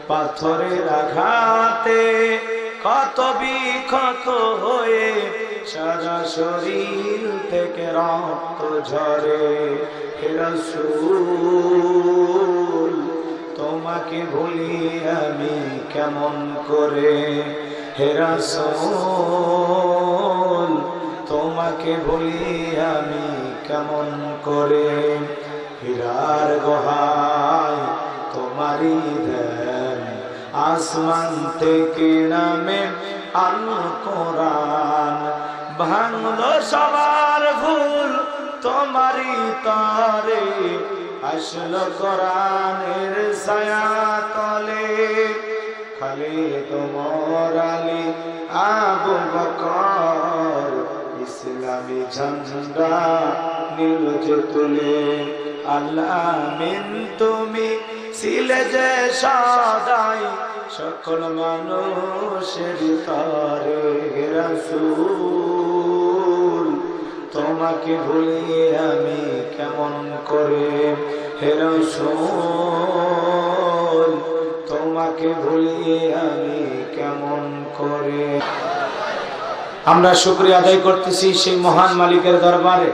পাথরের আঘাতে ক্ষত বিক্ষত হয়ে সারা শরীর থেকে রক্ত ঝরে। হে রাসূল তোমাকে ভুলি আমি কেমন করে, হে রাসূল তোমাকে ভুলি আমি কেমন করে। হীরার গুহায় তোমারই ধ্যান, আসমান থেকে নামে আল কোরআন। ভাঙলো সবার ভুল তোমারই তরে, আসলো কোরআনের ছায়া তলে। খালিদ ওমর আলী আবু বকর ইসলামী ঝান্ডা নিল যে তুলে। আল্লাহ আমিন তুমি ছিলে যে সদাই সকল মানুষের তরে। হে রাসূল তোমাকে ভুলি আমি কেমন করে, হে রাসূল তোমাকে ভুলি আমি কেমন করে। আমরা শুকরিয়া আদায় করতেছি সেই মহান মালিকের দরবারে,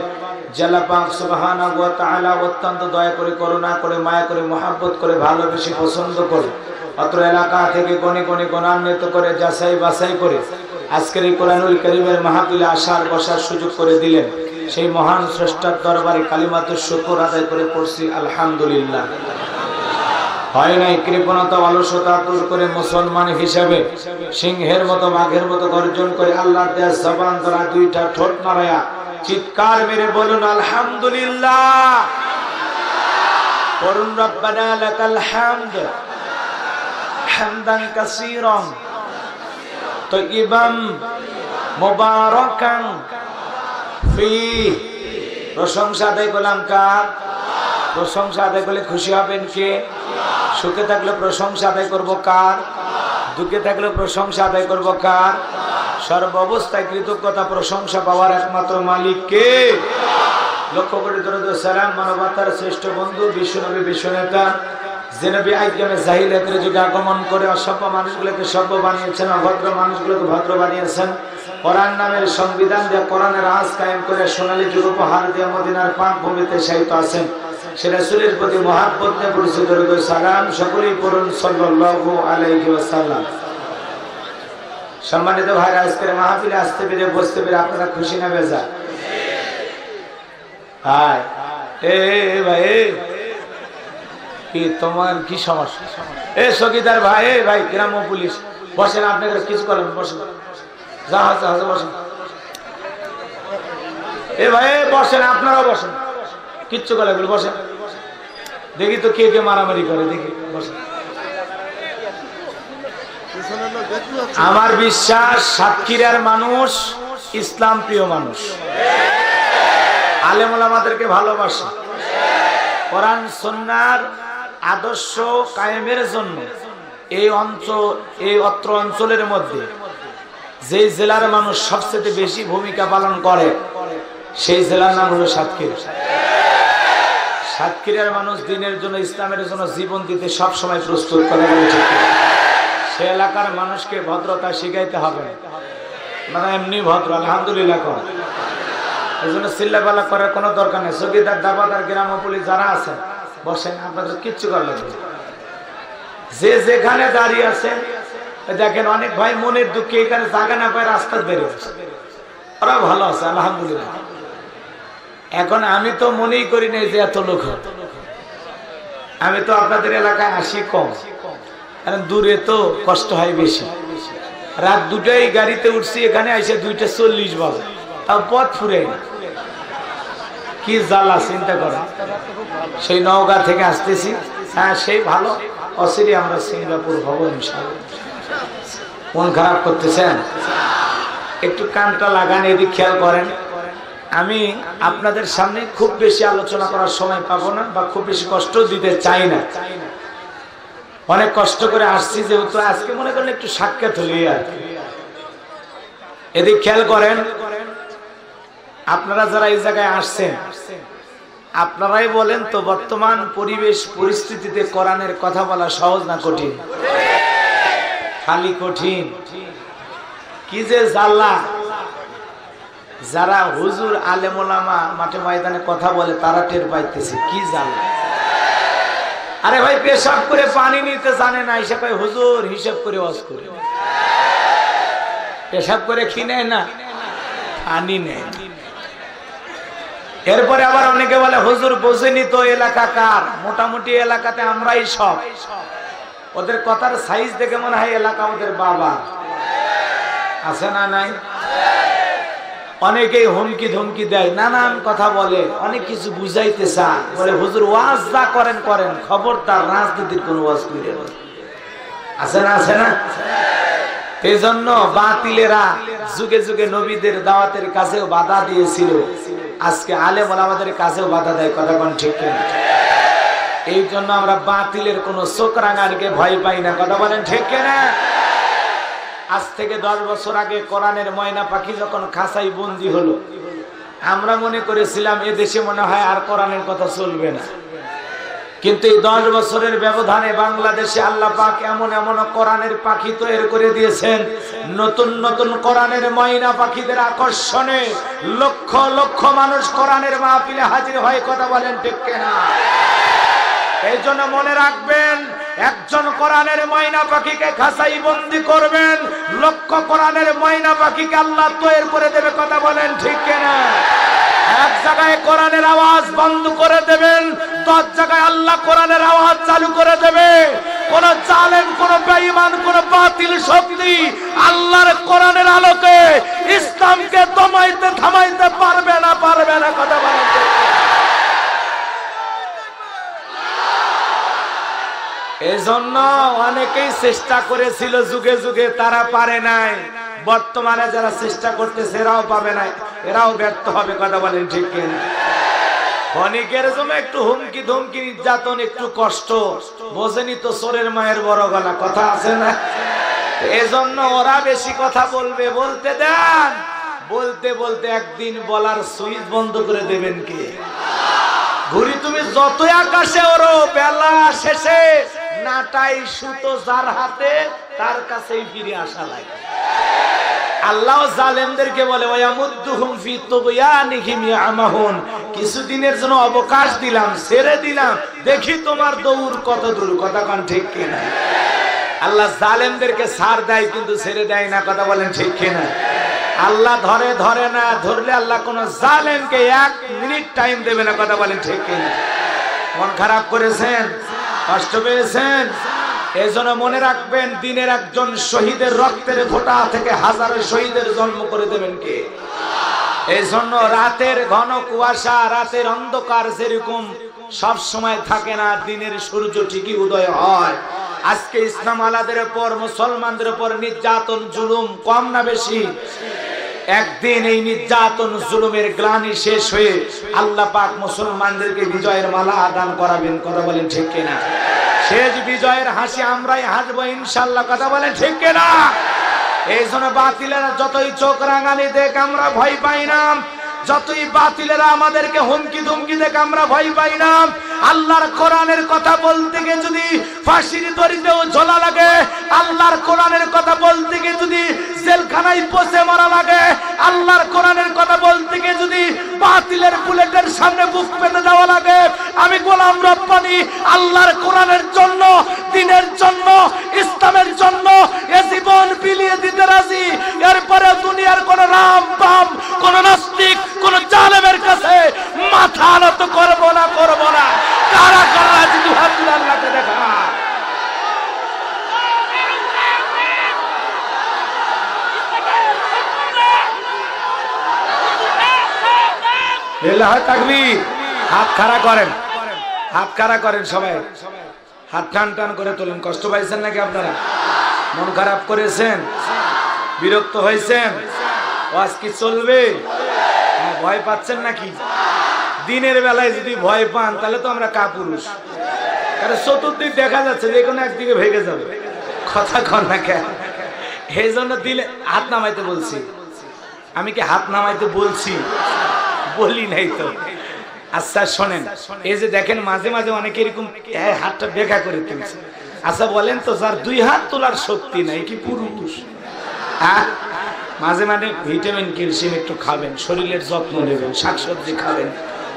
আল্লাহ পাক সুবহানাহু ওয়া তাআলা অত্যন্ত দয়া করে, করুণা করে, মায়া করে, মহব্বত করে, ভালোবেসে, পছন্দ করে অত্র এলাকা থেকে গণে গণে গণান্বিত করে, যাচাই বাছাই করে আজকের এই কোরআনুল কারীমের মাহফিলে আসার বসার সুযোগ করে দিলেন। সেই মহান স্রষ্টার দরবারে কালিমাতুশ শুকর আদায় করে পড়ছি আলহামদুলিল্লাহ। হয় নাই কৃপণতা অলসতা দূর করে মুসলমান হিসেবে সিংহের মতো বাঘের মতো গর্জন করে আল্লাহর দেয়া জবান দ্বারা দুইটা ঠোঁট নাড়ায়া চিৎকার মেরে বলুন আলহামদুলিল্লাহ। করুন রব্বানা লাকাল হামদ হামদান কাসীরান তাইয়িবান মুবারাকান ফি। প্রশংসা আদায় করলাম কার? প্রশংসা আদায় করলে খুশি হবেন কে? সুখে থাকলে প্রশংসা আদায় করব কার? দুঃখে থাকলে প্রশংসা আদায় করব কার? সর্ব অবস্থায় কৃতজ্ঞতা প্রশংসা পাওয়ার একমাত্র মালিক কে? লক্ষ্য করে দরুদ ও সালাম মানবতার শ্রেষ্ঠ বন্ধু বিশ্বনবী বিশ্বনেতা যে নবী আইয়ামে জাহিলিয়াতের যুগে আগমন করে অসভ্য মানুষগুলোকে সভ্য বানিয়েছেন, অভদ্র মানুষগুলোকে ভদ্র বানিয়েছেন। কোরআন নামের সংবিধান দিয়ে কোরআনের রাজ কায়েম করে সোনালী যুগ উপহার দিয়ে মদিনার পাক ভূমিতে শায়িত আছেন। সে রাসূলের প্রতি মহব্বত নিয়ে পরিচিত দরুদ ও সালাম সকলেই পড়ুন সাল্লাল্লাহু আলাইহি ওয়াসাল্লাম। সম্মানিত ভাইরা, আজকের মাহফিলে আসতে পেরে বসতে পেরে আপনারা খুশি না বেজা? হাই এ ভাই, কি তোমার কি সমস্যা? এ সগীদার ভাই, এ ভাই গ্রাম্য পুলিশ বসেন, আপনাকে কিছু করেন, বসেন জাহাজে বসেন। এ ভাই বসেন, আপনারাও বসেন, কিচ্ছু করে বসেন। দেখি তো কে কে মারামারি করে, দেখি বসেন। আমার বিশ্বাস সাতক্ষীরার মানুষ ইসলাম প্রিয় মানুষ, আলেম ওলামাদেরকে ভালোবাসে। কোরআন সুন্নাহর আদর্শ কায়েমের জন্য এই অত্র অঞ্চলের মধ্যে যে জেলার মানুষ সবচেয়ে বেশি ভূমিকা পালন করে সেই জেলার নাম হলো সাতক্ষীরা। সাতক্ষীরার মানুষ দিনের জন্য, ইসলামের জন্য জীবন দিতে সব সময় প্রস্তুত করে। সে এলাকার মানুষকে ভদ্রতা শিখাইতে হবে, মানে এমনি ভদ্র আলহামদুলিল্লাহ করে। এই জন্য চিল্লাপাল্লা করার কোনো দরকার নেই। চৌকিদার, দাবাদার, গ্রাম্য পুলিশ যারা আছেন বসেন, আপনাদের কিচ্ছু করলেন। যে যেখানে দাঁড়িয়ে আছেন দেখেন, অনেক ভাই মনের দুঃখে এখানে জায়গা না পায় রাস্তা বেরিয়ে আছে, ওরা ভালো আছে আলহামদুলিল্লাহ। এখন আমি তো মনেই করি নাই যে এত লোক, আমি তো আপনাদের এলাকায় আসি কম, কারণ দূরে তো কষ্ট হয় বেশি। রাত 2টায় গাড়িতে উঠছি, এখানে এসে 2:40 বাজে, তাও পথ ফুরে না। কি জ্বালা চিন্তা করা। সেই নওগাঁ থেকে আসতেছি, হ্যাঁ সেই ভালো, অচিরে আমরা সিঙ্গাপুর হব ইনশাআল্লাহ। মন খারাপ করতেছেন? একটু কানটা লাগান, এদিক খেয়াল করেন। আমি আপনাদের সামনে খুব বেশি আলোচনা করার সময় পাবো না, বা খুব বেশি কষ্ট দিতে চাই না। অনেক কষ্ট করে আসছি যেহেতু, আজকে মনে করেন একটু সাক্ষাৎ হলে আর কি। এদিক খেয়াল করেন, আপনারা যারা এই জায়গায় আসছেন আপনারাই বলেন তো, বর্তমান পরিবেশ পরিস্থিতিতে কোরআনের কথা বলা সহজ না কঠিন? খালি কঠিন। কি যে জ্বালা। যারা হুজুর আলেম ওলামা মাঠে ময়দানে কথা বলে তারা টের পাইতেছে কি জ্বালা। আরে ভাই, পেশাব করে পানি নিতে জানে না, হিসাব করে হুজুর হিসাব করে ওয়াজ করে। পেশাব করে কি নেয় না, পানি নেয়। এরপরে আবার অনেকে বলে হুজুর বোঝেনি তো এলাকা কার, মোটামুটি এলাকাতে আমরাই সব। ওদের কথার সাইজ দেখে মনে হয় এলাকা ওদের বাবা। আছে না নাই? অনেকেই হুমকি ধমকি দেয়, নানান কথা বলে, অনেক কিছু বুঝাইতে চান। বলে হুজুর ওয়াজ যা করেন করেন, খবরদার রাজনীতির কোন ওয়াজ করেন। আছে না? আছে না? এই জন্য বাতিলেরা যুগে যুগে নবীদের দাওয়াতের কাছেও বাধা দিয়েছিল, আজকে আলেম ওলামাদের কাছেও বাধা দেয়। কথা কোন ঠিক কিনা? এই জন্য আমরা বাতিলের কোন চোখ রাঙানিকে ভয় পাই না। কথা বলেন ঠিক কিনা? আজ থেকে 10 বছর আগে কোরআনের ময়না পাখি যখন খাঁচাই বন্দী হলো, আমরা মনে করেছিলাম এ দেশে মনে হয় আর কোরআনের কথা চলবে না। কিন্তু এই 10 বছরের ব্যবধানে বাংলাদেশে আল্লাহ পাক এমন এমন কোরআনের পাখি তৈরি করে দিয়েছেন, নতুন নতুন কোরআনের ময়না পাখিদের আকর্ষণে লক্ষ লক্ষ মানুষ কোরআনের মাহফিলে হাজির হয়। কথা বলেন ঠিক কিনা? এই জন্য মনে রাখবেন, একজন কোরআনের ময়না পাখিকে খাঁচাই বন্দি করবেন, লক্ষ কোরআনের ময়না পাখিকে আল্লাহ তৈরি করে দেবে। কথা বলেন ঠিক কিনা? এক জায়গায় কোরআনের আওয়াজ বন্ধ করে দেবেন, 10 জায়গায় আল্লাহ কোরআনের আওয়াজ চালু করে দেবে। কোন জালেম, কোন বেঈমান, কোন বাতিল শক্তি আল্লাহর কোরআনের আলোকে ইসলামকে দমাইতে থামাইতে পারবে না, পারবে না। কথা বলেন। এজন্য অনেকেই চেষ্টা করেছিল যুগে যুগে, তারা পারে নাই। বর্তমানে যারা চেষ্টা করতেছে এরাও পাবে না, এরাও ব্যর্থ হবে। কথা বলেন ঠিক কিনা? ক্ষণিকের জন্য একটু হুমকি ধমকি নির্যাতন, একটু কষ্ট, বোঝেনি তো চোরের মায়ের বড় গলা। কথা আছে না? এজন্য ওরা বেশি কথা বলবে, বলতে দেন। বলতে বলতে একদিন বলার সুইচ বন্ধ করে দেবেন কে? ঘুরি তুমি যতই আকাশে ওরো, বেলা শেষে নাটাই সুতো যার হাতে তার কাছেই ফিরে আসা লাগে। আল্লাহ জালেমদেরকে বলে ওয়ায়ামুদ্দুহুম ফি তুগয়ানিহিম ইয়ামাহুন, কিছুদিনের জন্য অবকাশ দিলাম, ছেড়ে দিলাম, দেখি তোমার দৌড় কত দূর। কথা কোন ঠিক কিনা? আল্লাহ জালেমদেরকে ছাড় দেয় কিন্তু ছেড়ে দেয় না। কথা বলেন ঠিক কিনা? আল্লাহ ধরে ধরে না, ধরলে আল্লাহ কোন জালেমকে 1 মিনিট টাইম দেবে না। কথা বলেন ঠিক কিনা? মন খারাপ করেছেন, কষ্ট পেয়েছেন, এজন্য মনে রাখবেন, দিনের একজন শহীদের রক্তের ফোঁটা থেকে হাজারো শহীদের জন্ম করে দেবেন কে? এই জন্য রাতের ঘন কুয়াশা, রাতের অন্ধকার যেরকম সব সময় থাকে না, দিনের সূর্য ঠিকই উদয় হয়। আজকে ইসলাম আলাদের উপর, মুসলমানদের উপর নির্যাতন জুলুম কম না বেশি? একদিন এই নির্যাতন জুলুমের গ্লানি শেষ হয়ে আল্লাহ পাক মুসলমানদেরকে বিজয়ের মালা দান করাবেন। কথা বলেন ঠিক কিনা? শেষ বিজয়ের হাসি আমরাই হাসবো ইনশাআল্লাহ। কথা বলেন ঠিক কিনা? এই জন্য বাতিলেরা যতই চোখ রাঙানি দেখ আমরা ভয় পাই না, যতই বাতিলেরা আমাদেরকে হুমকি ধুমকি দেখ আমরা ভয় পাই না। আল্লাহর কোরআনের কথা বলতে গিয়ে যদি ফাঁসির দড়িতেও ঝোলা লাগে, আল্লাহর কোরআনের কথা বলতে গিয়ে যদি জেলখানায় পচে মারা লাগে, আল্লাহর কোরআনের কথা বলতে গিয়ে যদি বাতিলের বুলেটের সামনে বুক পেতে দেওয়া লাগে, আমি গোলাম রব্বানী আল্লাহর কোরআনের জন্য, দ্বীনের জন্য, ইসলামের জন্য এ জীবন বিলিয়ে দিতে রাজি। এরপরে দুনিয়ার কোন রাম বাম, কোন নাস্তিক, কোন জালেমের কাছে মাথা নত করবো না, করবো না। কারা কারা যদি হাত আল্লাহকে দেখা তাকবীর। হাত খাড়া করেন, হাত খাড়া করেন সবাই, হাত টান টান করে তোলেন। কষ্ট পাইছেন নাকি আপনারা? মন খারাপ করেছেন? বিরক্ত হয়েছেন? ওয়াজ কি চলবে? ভয় পাচ্ছেন নাকি? দিনের বেলায় যদি ভয় পান তাহলে তো আমরা কাপুরুষ, কারণ চতুর্দিক দেখা যাচ্ছে যে কোনো একদিকে ভেঙে যাবে। কথা কর না কেন? এই জন্য দিলে হাত নামাইতে বলছি। আমি কি হাত নামাইতে বলছি? বলি নাই তো। আচ্ছা শোনেন, এই যে দেখেন মাঝে মাঝে অনেকে এরকম হাতটা বেঁকা করে তুলছে। আচ্ছা বলেন তো, যার 2 হাত তোলার শক্তি নাই কি পুরুষ? মাঝে মাঝে ভিটামিন ক্যালসিয়াম একটু খাবেন, শরীরের যত্ন নেবেন, শাকসবজি খাবেন,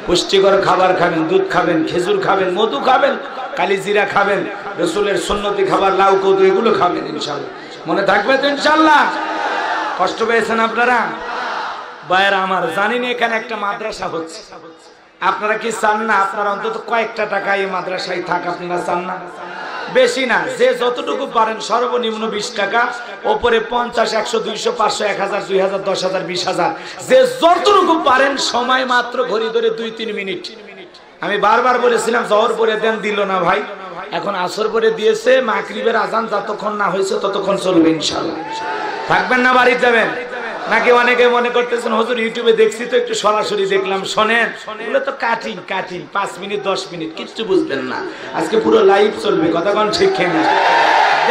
পুষ্টিকর খাবার খাবেন, দুধ খাবেন, খেজুর খাবেন, মধু খাবেন, কালি জিরা খাবেন, রসুলের সুন্নতি খাবার লাউ কদু এগুলো খাবেন, ইনশাআল্লাহ মনে থাকবে তো ইনশাআল্লাহ। কষ্ট পেয়েছেন আপনারা? ভাইয়েরা আমার, জানি না এখানে একটা মাদ্রাসা হচ্ছে, আপনারা কি চান না আপনারা অন্তত কয়েকটা টাকা এই মাদ্রাসায় থাক? আপনারা চান না? বেশি না, যে যতটুকু পারেন, সর্বনিম্ন 20 টাকা, ওপরে 50, 100, 200, 500, 1000, 2000, 10,000, 20,000, যে যতটুকু পারেন। সময় মাত্র ঘড়ি ধরে 2-3 মিনিট। আমি বারবার বলেছিলাম জহর পরে দেন, দিল না ভাই। এখন আসর পরে দিয়েছে, মাগরিবের আজান যতক্ষণ না হয়েছে ততক্ষণ চলবে ইনশাআল্লাহ। থাকবেন না বাড়ি যাবেন? নাকি অনেকে মনে করতেছেন হুজুর ইউটিউবে দেখছি তো একটু সরাসরি দেখলাম। শোনেন, এগুলো তো কাটিং 5 মিনিট 10 মিনিট, কিচ্ছু বুঝবেন না। আজকে পুরো লাইভ চলবে, কথা কোন ঠিক না?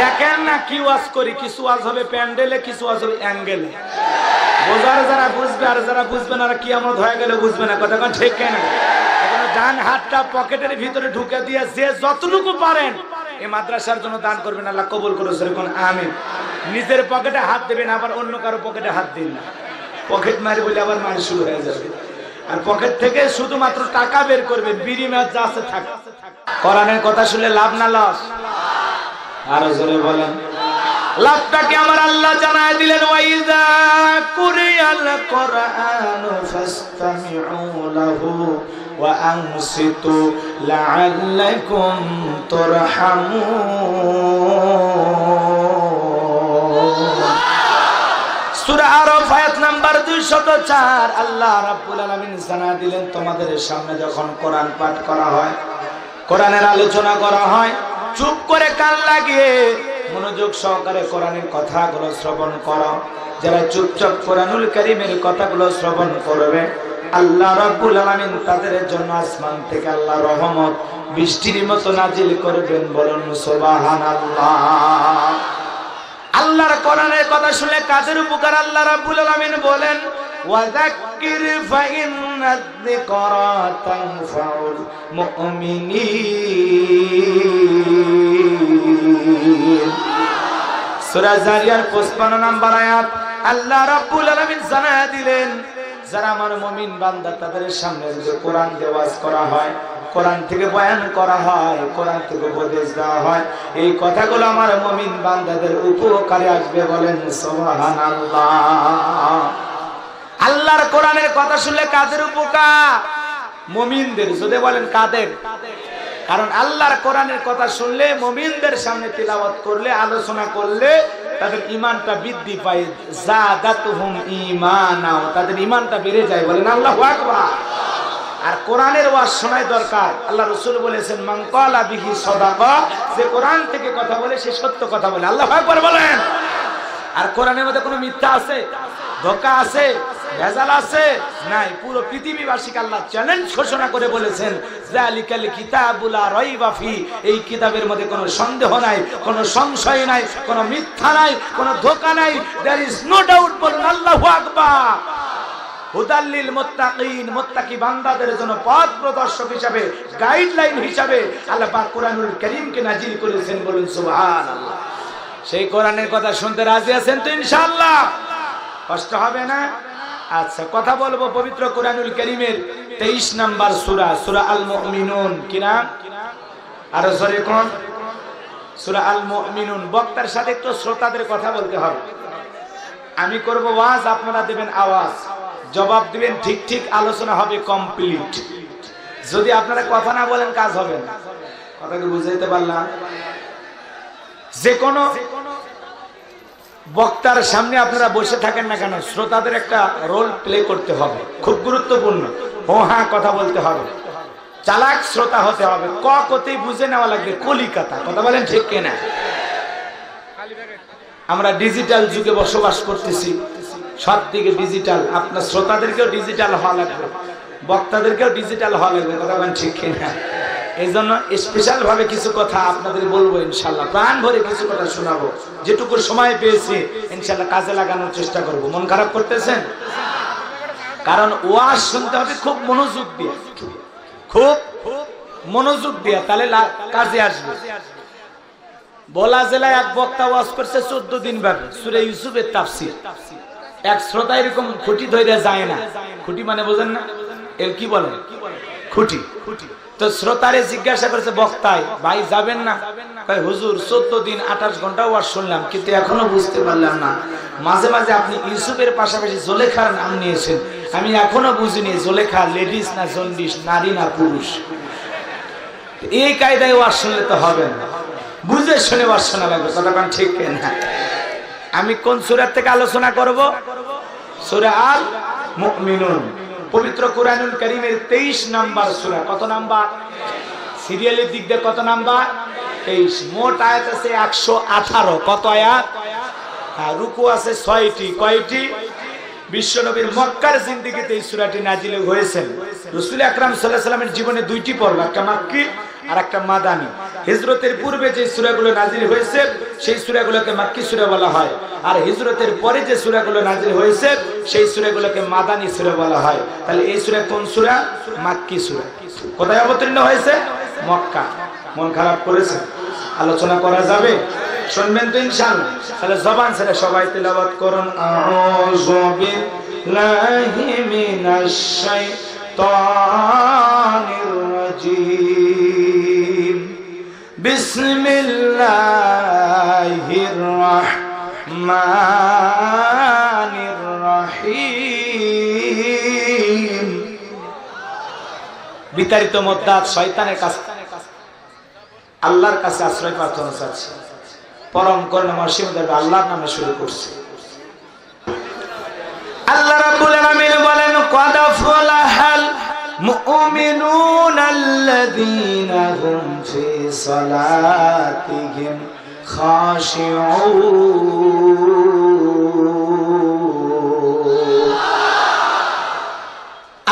দেখেন না কি ওয়াজ করি, কিছু ওয়াজ হবে প্যান্ডেলে, কিছু ওয়াজ হবে অ্যাঙ্গেলে। বোঝার যারা বুঝবে আর যারা বুঝবে না, কিয়ামত হয়ে গেলে বুঝবে না, কথা কোন ঠিক না? ডান হাতটা পকেটের ভিতরে ঢুকে দিয়ে যে যতটুকু পারেন এই মাদ্রাসার জন্য দান করবেন, আল্লাহ কবুল করুন, সেরকম আমিন। নিজের পকেটে হাত দেবেন, আবার অন্য কারো পকেটে হাত দিন না। পকেট মারি বলে আবার মারি শুরু হয়ে যাবে। আর পকেট থেকে শুধুমাত্র টাকা বের করবেন, বিড়ি মাছ যা আছে থাক। কোরআনের কথা শুনলে লাভ না লস? আরো জোরে বলেন। লাভটাকে আমার আল্লাহ জানায় দিলেন, ওয়াইযা কুরিয়াল কুরআনু ফাসতামিউ লাহু ওয়া আনসিতু লাআল্লাকুম তুরহামুন। সূরা আরাফ আয়াত নাম্বার 204। আল্লাহ রাব্বুল আলামিন জানায় দিলেন, তোমাদের সামনে যখন কোরআন পাঠ করা হয়, কোরআনের আলোচনা করা হয়, চুপ করে কান লাগিয়ে মনোযোগ সহকারে কোরআনের কথাগুলো শ্রবণ করো। যারা চুপচাপ কোরআনুল কারীমের কথাগুলো শ্রবণ করবে, আল্লাহ রাব্বুল আলামিন তাদের জন্য আসমান থেকে আল্লাহ রহমত বৃষ্টির মতো নাজিল করবেন। বলুন সুবহানাল্লাহ। আল্লাহর কোরআনের কথা শুনে কাদের উপকার? আল্লাহ রাব্বুল আলামিন বলেন, ওয়াযাক্কির ফাইন্নায যিকরা তানফাউল মুমিনিন। সূরা জারিয়ার 55 নম্বর আয়াত। আল্লাহ রাব্বুল আলামিন জানায়া দিলেন, যারা আমার মুমিন বান্দা, তাদের সামনে যে কোরআন ওয়াজ করা হয়, কোরআন থেকে বয়ান করা হয়, কোরআন থেকে উপদেশ দেওয়া হয়, এই কথাগুলো আমার মুমিন বান্দাদের উপকারে আসবে। বলেন সুবহানাল্লাহ। আল্লাহর কোরআনের কথা শুনলে কাদের উপকার? মুমিনদের। যদি বলেন কাদের? কারণ আল্লাহর কোরআনের কথা শুনলে, মুমিনদের সামনে তিলাওয়াত করলে, আলোচনা করলে তাদের ঈমানটা বৃদ্ধি পায়। যাদাতুহুম ঈমানা, তাদের ঈমানটা বেড়ে যায়। বলেন আল্লাহু আকবার। আর কোরআনের ওয়াজ শোনাই দরকার। আল্লাহ রাসূল বলেছেন, মান ক্বালা বিহি সাদাকা, যে কোরআন থেকে কথা বলে সে সত্য কথা বলে। আল্লাহু আকবার বলেন। আর কোরআনের মধ্যে কোনো মিথ্যা আছে, ধোঁকা আছে, ভেজাল আছে? নাই। পুরো পৃথিবীবাসীকে আল্লাহ চ্যালেঞ্জ ঘোষণা করে বলেছেন, যালিকাল কিতাবুল লা রাইবা ফি, এই কিতাবের মধ্যে কোনো সন্দেহ নাই, কোনো সংশয় নাই, কোনো মিথ্যা নাই, কোনো ধোঁকা নাই। There is no doubt. বলুন আল্লাহু আকবার। হুদাল লিল মুত্তাকিন, মুত্তাকি বান্দাদের জন্য পথ প্রদর্শক হিসাবে, গাইডলাইন হিসাবে আল্লাহ পাক কোরআনুল কারীমকে নাজিল করেছেন। বলুন সুবহানাল্লাহ। সেই কোরআনের কথা শুনতে রাজি আছেন তো ইনশাআল্লাহ? কষ্ট হবে না? আচ্ছা, কথা বলবো পবিত্র কোরআনুল কারীমের 23 নম্বর সূরা, সূরা আল মুমিনুন। কি নাম? আর জোরে কোন? সূরা আল মুমিনুন। বক্তার সাথে একটু শ্রোতাদের কথা বলতে হবে। আমি করব ওয়াজ, আপনারা দেবেন আওয়াজ, জবাব দিবেন ঠিক ঠিক, আলোচনা হবে কমপ্লিট। যদি আপনারা কথা না বলেন কাজ হবে না। কথা কি বুঝাইতে পারলাম? যে কোনো বক্তার সামনে আপনারা বসে থাকেন না কেন, শ্রোতাদের একটা রোল প্লে করতে হবে, খুব গুরুত্বপূর্ণ। হ্যাঁ কথা বলতে হবে, চালাক শ্রোতা হতে হবে, কতেই বুঝে নেওয়া লাগবে কলিকাতা। কথা বলেন ঠিক কিনা? আমরা ডিজিটাল যুগে বসবাস করতেছি, সব দিকে ডিজিটাল। আপনার শ্রোতাদেরকেও ডিজিটাল হওয়া লাগবে, বক্তাদেরকেও ডিজিটাল হওয়া লাগবে। কথা বলেন ঠিক কিনা? এই জন্য স্পেশাল ভাবে কিছু কথা আপনাদের বলবো ইনশাল্লাহ, প্রাণ ভরে কিছু কথা শোনাবো। যেটুকু সময় পেয়েছি ইনশাল্লাহ কাজে লাগানোর চেষ্টা করব। মন খারাপ করতেছেন? কারণ ওয়াজ শুনতে হবে খুব মনোযোগ দিয়ে। খুব মনোযোগ দিয়া, তাহলে কাজে আসবে। বলা জেলায় এক বক্তা ওয়াজ করছে 14 দিন ব্যাপী সূরা ইউসুফের তাফসীর। এক শ্রোতা এরকম খুঁটি ধরে যায় না। খুঁটি মানে বোঝেন না? এর কি বলে? খুঁটি। তো শ্রোতারে জিজ্ঞাসা করেছে বক্তায়, ভাই যাবেন না? কয় হুজুর 14 দিন 28 ঘন্টা ওয়াজ শুনলাম, কিন্তু এখনো বুঝতে পারলাম না। মাঝে মাঝে আপনি ইউসুফের পাশাপাশি জোলেখার নাম নিয়েছেন, আমি এখনো বুঝিনি জোলেখা লেডিস না জন্ডিস, নারী না পুরুষ। এই কায়দায় ওয়াজ শুনলে তো হবে না, বুঝে শুনে ওয়াজ শোনা লাগবে। কতক্ষণ ঠিক না? আমি কোন সূরা থেকে আলোচনা করব? সূরা আল মুমিনুন, পবিত্র কোরআনুল কারীমের 23 নাম্বার সূরা। কত নাম্বার? সিরিয়ালের দিক দিয়ে কত নাম্বার? 23। মোট আয়াত আছে 118। কত আয়াত? হ্যাঁ, রুকু আছে 6টি। কয়টি? বিশ্বনবীর মক্কার জিন্দেগিতে এই সূরাটি নাজিল হয়েছে। রাসূল আকরাম সাল্লাল্লাহু আলাইহি ওয়াসাল্লামের জীবনে 2টি পর্ব, একটা মাক্কি আর একটা মাদানী। হিজরতের পূর্বে যে সূরাগুলো নাজিল হয়েছে সেই সূরাগুলোকে মাক্কি সূরা বলা হয়, আর হিজরতের পরে যে সূরাগুলো নাজিল হয়েছে সেই সূরাগুলোকে মাদানী সূরা বলা হয়। তাহলে এই সূরা কোন সূরা? মাক্কি সূরা। কোথায় অবতীর্ণ হয়েছে? মক্কা। মন খারাপ করেছে? আলোচনা করা যাবে? শুনবেন তো ইনশাআল্লাহ? তাহলে জবান ছেড়ে সবাই তেলাওয়াত করুন। আউযু বিল্লাহি মিনাশ শাইতানির রাজীম। বিসমিল্লাহির রাহমানির রহিম। বিতাড়িত মদ্দাত শয়তানের কাছে আল্লাহর কাছে আশ্রয় প্রার্থনা চাচ্ছি। পরম করুণাময় সীমাদার আল্লাহর নামে শুরু করছি। আল্লাহ রাব্বুল আলামিন বলেন, ক্বাদ আফলাহাল মুমিনুনাল্লাযীনা হুম ফি সালাতিহিম খাশিউন।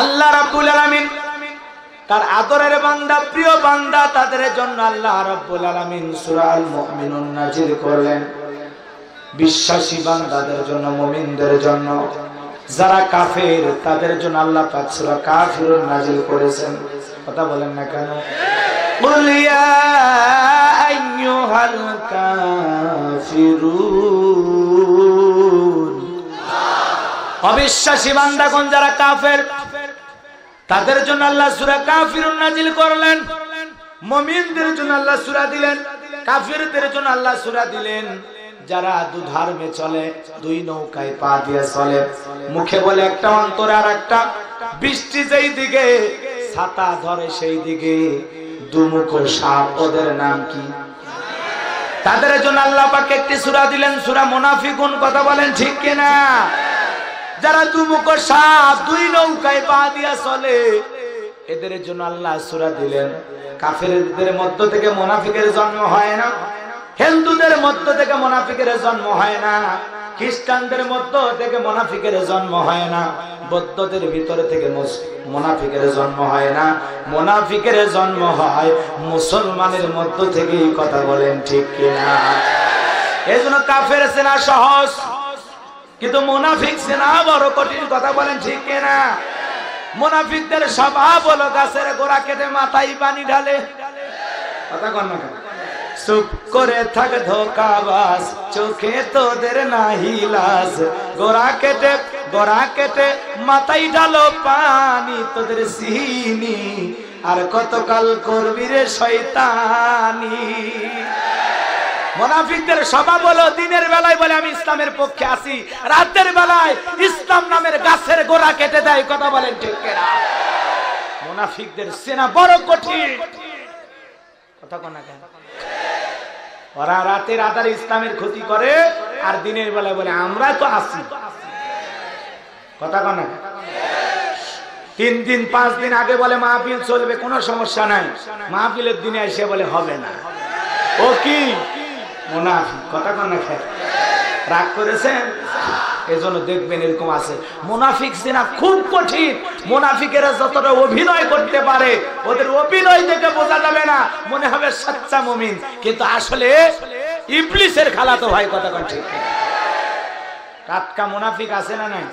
আল্লাহ রাব্বুল আলামিন তার আদরের বান্দা, প্রিয় বান্দা, তাদের জন্য আল্লাহ রাব্বুল আলামিন সূরা আল মুমিনুন নাজিল করলেন। বিশ্বাসী বান্দাদের জন্য, মুমিনদের জন্য। যারা কাফের তাদের জন্য আল্লাহ পাক সূরা কাফিরুন নাজিল করেছেন। কথা বলেন না কেন? কুল ইয়া আইয়ুহাল কাফিরুন। অবিশ্বাসী বান্দাগণ যারা কাফের তাদের জন্য আল্লাহ সূরা কাফিরুন নাজিল করলেন। মুমিনদের জন্য আল্লাহ সূরা দিলেন, কাফিরদের জন্য আল্লাহ সূরা দিলেন। যারা দুধার্মে চলে, দুই নৌকায় পা দিয়ে চলে, মুখে বলে একটা, অন্তরে আর একটা, বৃষ্টি যেই দিকে ছাতা ধরে সেই দিকে দুমুখ সাপ, ওদের নাম কি? তাদের জন্য আল্লাহ পাক একটি সূরা দিলেন, সূরা মুনাফিকুন। কথা বলেন ঠিক কিনা? যারা দুমুখ সাপ, দুই নৌকায় পা দিয়া চলে, এদের জন্য আল্লাহ সূরা দিলেন। কাফেরদের মধ্য থেকে মুনাফিকের জন্ম হয় না, হিন্দুদের মধ্য থেকে মুনাফিকের জন্ম হয় না, খ্রিস্টানদের মধ্য থেকে মুনাফিকের জন্ম হয় না, বৌদ্ধদের ভিতর থেকে মুনাফিকের জন্ম হয় না, মুনাফিকের জন্ম হয় মুসলমানের মধ্য থেকে। কথা বলেন ঠিক কিনা? এজন্য কাফের চেনা সহজ, কিন্তু মুনাফিক চেনা বড় কঠিন। কথা বলেন ঠিক কিনা? মুনাফিকদের স্বভাব হলো গাছের গোড়া কেটে মাথায় পানি ঢালে। কথা কন না? চুপ করে থাক ধোকাবাজ, চোখে তোদের নাহি লাজ। গোড়া কেটে মাথায় ঢালো পানি, তোদের চিনি আর কতকাল করবি রে শয়তানি। মুনাফিকদের স্বভাব হলো দিনের বেলায় বলে আমি ইসলামের পক্ষে আছি, রাতের বেলায় ইসলাম নামের গাছের গোড়া কেটে দেয়। কথা বলেন ঠিক কিনা? মুনাফিকদের চেনা বড় কঠিন। কথা কোন না? ওরা রাতের আধারে ইসলামের ক্ষতি করে, আর দিনের বেলায় বলে আমরা তো আছি। কথা কোন না? 3 দিন 5 দিন আগে বলে মাহফিল চলবে, কোনো সমস্যা নাই, মাহফিলের দিনে এসে বলে হবে না। ও কি মুনাফিক? কথা কোন না? রাগ করেছেন? এজন্য দেখবেন এরকম আছে। মুনাফিক চেনা খুব কঠিন। মুনাফিকেরা যতটা অভিনয় করতে পারে, ওদের অভিনয় দেখে বোঝা যাবে না, মনে হবে সচ্চা মুমিন, কিন্তু আসলে ইবলিসের খালাতো ভাই। কথা কোন ঠিক? টাটকা মুনাফিক আছে না নাই?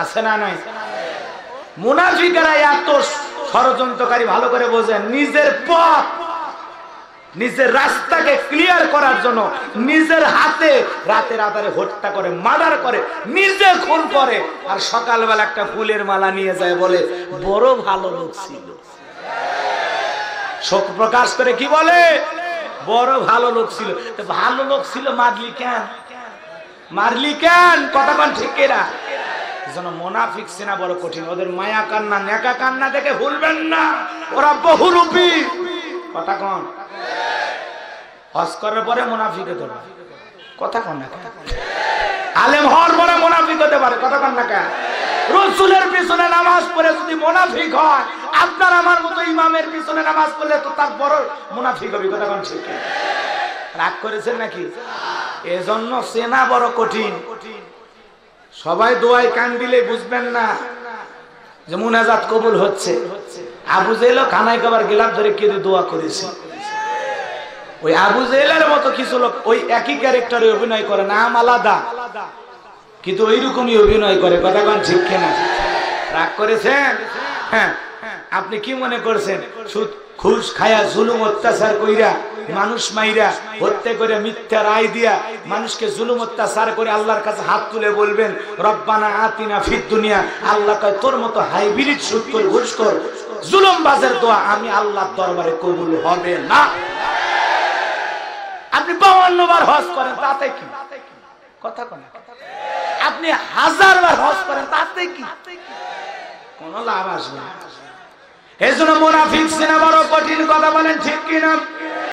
আছে না নাই? মুনাফিকেরা এত ষড়যন্ত্রকারী ভালো করে বোঝেন, নিজের পথ নিজের রাস্তাকে ক্লিয়ার করার জন্য নিজের হাতে রাতের আধারে হত্যা করে, মার্ডার করে, নিজে খুন করে, আর সকালবেলা একটা ফুলের মালা নিয়ে যায়, বলে বড় ভালো লোক ছিল। শোক প্রকাশ করে কি বলে? বড় ভালো লোক ছিল। ভালো লোক ছিল, মারলি কেন? মারলি কেন? কথা কোন ঠিক এরা যেন মুনাফিক চেনা বড় কঠিন। ওদের মায়া কান্না নেকা কান্না দেখে ভুলবেন না, ওরা বহুরূপী। কথা কোন? হজ করার পরে মুনাফিক হতে পারে, কথা কোন না? আলেম হওয়ার পরে মুনাফিক হতে পারে, কথা কোন না? রাসূলের পিছনে নামাজ পড়ে যদি মুনাফিক হয়, আপনার আমার মতো ইমামের পিছনে নামাজ পড়লে তো তার বড় মুনাফিক হবে, কথা কোন ঠিক? রাগ করেছেন নাকি? এজন্য চেনা বড় কঠিন। সবাই দোয়ায় কান দিলে বুঝবেন না যে মুনাজাত কবুল হচ্ছে। আবু জেহেলও খানায় খাবার গিলাফ ধরে কেঁদে দোয়া করেছে। ওই আবু জেহেলের মতো কিছু লোক ওই একই ক্যারেক্টারে অভিনয় করে, নাম আলাদা কিন্তু ওইরকমই অভিনয় করে, কথা কোন ঠিক কিনা? রাগ করেছেন? হ্যাঁ, আপনি কি মনে করছেন সুদ ঘুষ খায়া জুলুম অত্যাচার কইরা মানুষ মাইরা হত্যা করে মিথ্যা রায় দিয়া মানুষকে জুলুম অত্যাচার করে আল্লাহর কাছে হাত তুলে বলবেন রব্বানা আতিনা ফিদ দুনিয়া, আল্লাহ কয় তোর মতো হাইব্রিড সুদখোর ঘুষখোর জুলুমবাজের দোয়া আমি আল্লাহর দরবারে কবুল হবে না। আপনি 52 বার হজ করেন, তাতে কি? কথা কোন? আপনি 1000 বার হজ করেন, তাতে কি? কোনো লাভ আসবে না। এজন্য মুনাফিক চেনা বড় কঠিন, কথা বলেন ঠিক কিনা?